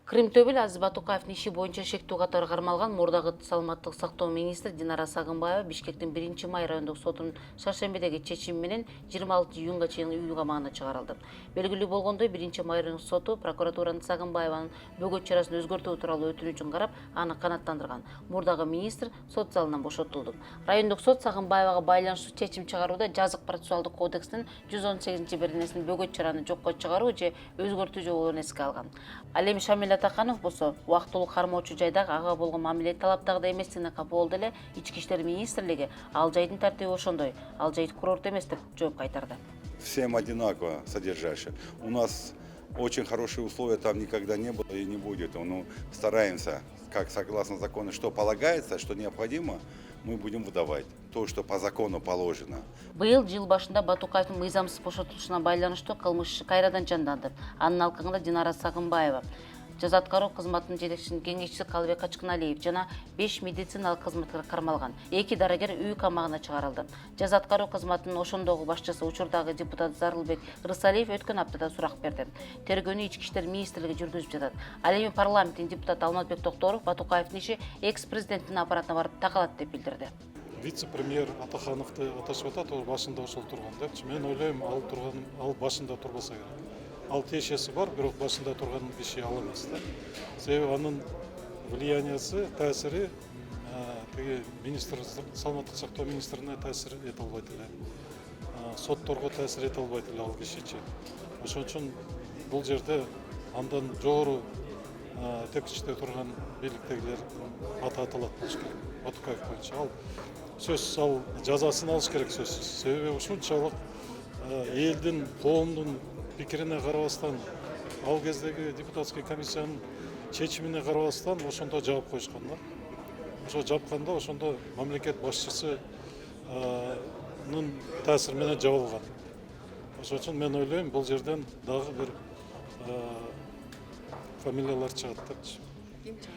Кырымтөбүл Азиз Батукаевдин иши боюнча шектүү катары кармалган мурдагы саламаттык сактоо министри Динара Сагынбаева Бишкектин 1-май райондук сотунун шаршембидеги чечими менен 26 июнга чейин үй камагына чыгарылды. Белгилүү болгондой 1-май райондук соту прокуратуранын Сагынбаеванын бөгөт чарасын өзгөртүү тууралуу өтүнүчүн карап, аны канааттандырган. Мурдагы министр сот залынан бошотулду. Райондук сот Сагынбаевага байланыштуу чечим чыгарууда жазык процессуалдык кодекстин 118-беренесин бөгөт чараны жокко чыгаруу же өзгөртүү жоболорун эске алган. Ал эми Шамил Атаканов болсо убактылуу кармоочу жайдагы ага болгон мамиле талаптагыдай эместигине капа болду эле Ички иштер министрлиги ал жайдын тартиби ошондой, ал жайт курорт эмес деп жооп кайтарды. Всем одинаково содержащее. У нас очень хорошие условия там никогда не было и не будет. Ну, стараемся, как согласно закону, что полагается, что необходимо, мы будем выдавать то, что по закону положено. Быйыл жыл башында Батукаевдин мыйзамсыз бошотулушуна байланыштуу кылмыш иши кайрадан жанданды. Анын алкагында Динара Сагынбаева, жаза аткаруу кызматынын жетекчисинин кеңешчиси Калыбек Качкыналиев жана 5 медициналык кызматкер кармалган. 2 дарыгер үй камагына чыгарылды. Жаза аткаруу кызматынын ошондогу башчысы учурдагы депутат Зарылбек Рысалиев өткөн аптада сурак берди. Тергөөнү Ички иштер министрлиги жүргүзүп жатат. Ал эми парламенттин депутаты Алмазбек Токторов Батукаевдин иши экс-президенттин аппаратына барып такалат деп билдирди. Вице-премьер Атахановду аташып атат, ол башында ошол турган депчи. Мен ойлойм, ал башында турбаса керек. Ал тиешеси бар, бирок башында турган киши ал эмес да. Себеби анын влияниясы, таасири тиги министр, саламаттык сактоо министрине таасир эте албайт эле. Сотторго таасир эте албайт эле ал кишичи. Ошон үчүн бул жерде андан жогору текичте турган бийликтегилер аты аталат болуш керек. Батукаев боюнча ал сөзсүз ал жазасын алыш керек сөзсүз. Себеби ушунчалык элдин, коомдун пикирине карабастан, ал кездеги депутатский комиссиянын чечимине карабастан ошондо жаап коюшкан да. Ошо жапканда ошондо мамлекет башчысынын таасири менен жабылган. Ошон үчүн мен ойлойм, бул жерден дагы бир фамилиялар чыгат депчи. Ким чыгат?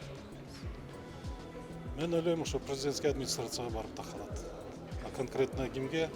Мен ойлойм, ошо президентский администрацияга барып такалат. А конкретно кимге?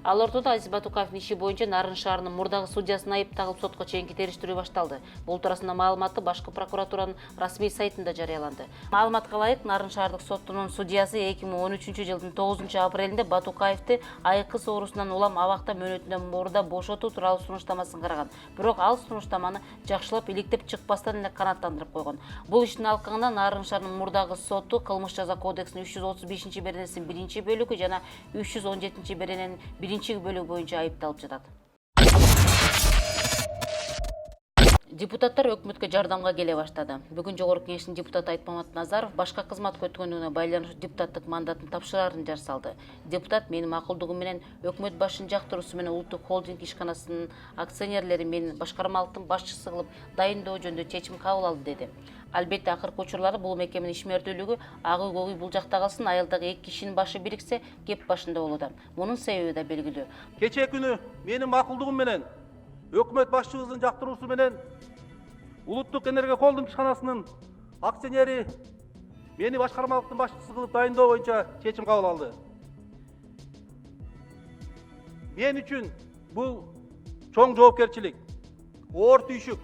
Ал ортодо Азиз Батукаевдин иши боюнча Нарын шаарынын мурдагы судьясына айып тагылып сотко чейинки териштирүү башталды. Бул туурасында маалыматты башкы прокуратуранын расмий сайтында жарыяланды. Маалыматка ылайык, Нарын шаардык сотунун судьясы 2013-жылдын 9-апрелинде Батукаевди айкы соорусунан улам абакта мөөнөтүнөн мурда бошотуу тууралуу сунуштамасын караган. Бирок ал сунуштаманы жакшылап иликтеп чыкпастан эле канааттандырып койгон. Бул иштин алкагында Нарын шаарынын мурдагы соту кылмыш жаза кодексинин 335-беренесинин 1-бөлүгү жана 317-берененин 1-бөлүгү боюнча айыпталып жатат. Депутаттар өкмөткө жардамга келе баштады. Бүгүн Жогорку Кеңештин депутаты Айтмамат Назаров башка кызматка өткөнүгүнө байланыштуу депутаттык мандатын тапшырарын жар салды. Депутат менин макулдугум менен өкмөт башын жактыруусу менен улуттук холдинг ишканасынын акционерлери менин башкармалыктын башчысы кылып дайындоо жөнүндө чечим кабыл алды деди. Албетте акыркы учурлары бул мекеменин ишмердүүлүгү ак үй көк үй бул жакта калсын, айылдагы 2 кишинин башы бириксе кеп башында болууда. Мунун себеби да белгилүү. Кечээ күнү менин макулдугум менен өкмөт башчыбыздын жактыруусу менен улуттук энергия холдинг ишканасынын акционери мени башкармалыктын башчысы кылып дайындоо боюнча чечим кабыл алды. Мен үчүн бул чоң жоопкерчилик, оор түйшүк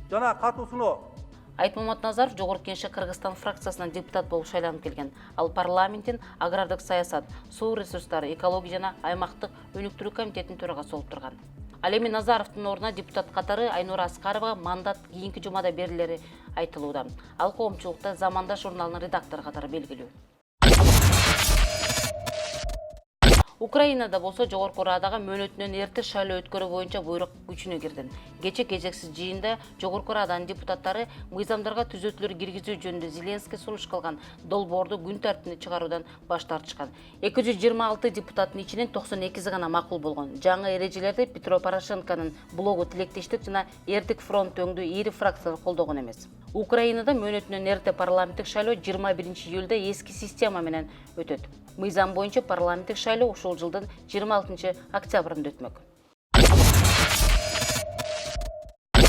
жана катуу сыноо. Айтмамат Назаров Жогорку Кеңешке Кыргызстан фракциясынан депутат болуп шайланып келген. Ал парламенттин агрардык саясат, суу ресурстары, экология жана аймактык өнүктүрүү комитетинин төрагасы болуп турган. Ал эми Назаровдун ордуна депутат катары Айнура Аскаровага мандат кийинки жумада берилери айтылууда. Ал коомчулукта Замандаш журналынын редактору катары белгилүү. Украинада болсо Жогорку Радага мөөнөтүнөн эрте шайлоо өткөрүү боюнча буйрук күчүнө кирди. Кече кезексиз жыйында Жогорку Раданын депутаттары мыйзамдарга түзөтүүлөр киргизүү жөнүндө Зеленский сунуш кылган долбоорду күн тартибине чыгаруудан баш тартышкан. 226 депутаттын ичинен 92 гана макул болгон. Жаңы эрежелерди Петро Порошенконун блогу Тилектештик жана Эрдик фронт өңдүү ири фракциялар колдогон эмес. Украинада мөөнөтүнөн эрте парламенттик шайлоо 21-июлда эски система менен өтөт. Мыйзам боюнча парламенттик шайлоо ушул жылдын 26 октябрында өтмөк.